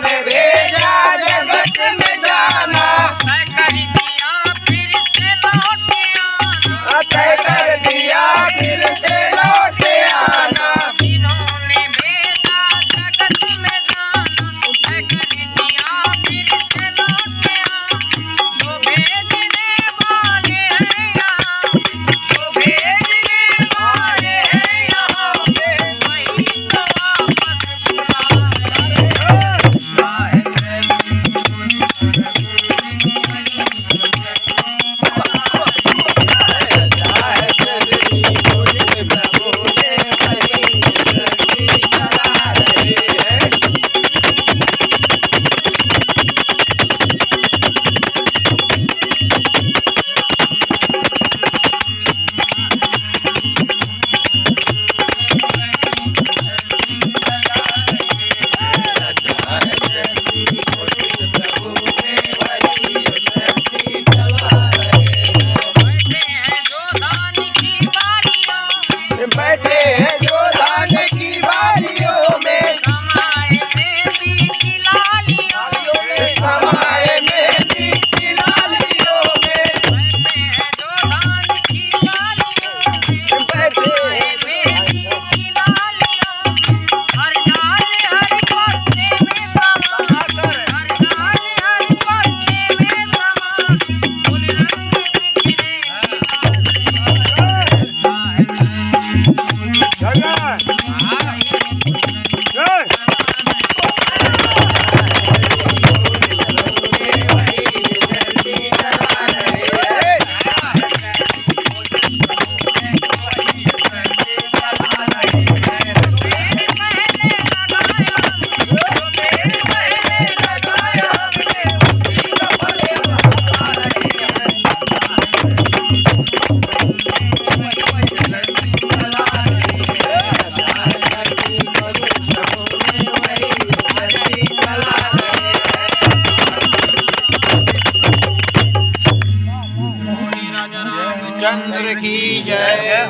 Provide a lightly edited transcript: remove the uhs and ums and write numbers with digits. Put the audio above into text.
जिन्होंने भेजा जगत में जाना, तय कर दिया फिर से लौट आना, तय कर दिया फिर से लौट आना। जिन्होंने भेजा जगत में जाना, तय कर दिया फिर से लौट आना। जो भेजने वाले हैं यहाँ, जो भेजने वाले हैं यहाँ पे, वही तो वापस बुला रहे हैं। बैठे हैं जो धान की बारियों में, समाए मेहंदी की लालियों में, समाए मेहंदी की लालियों में, बैठे हैं जो धान की लालियों में, समाए मेहंदी की लालियों में। हर डाल हर पत्ते में समा, हर डाल हर पत्ते में समा, फूल रंग बिखरे चंद्र की जय।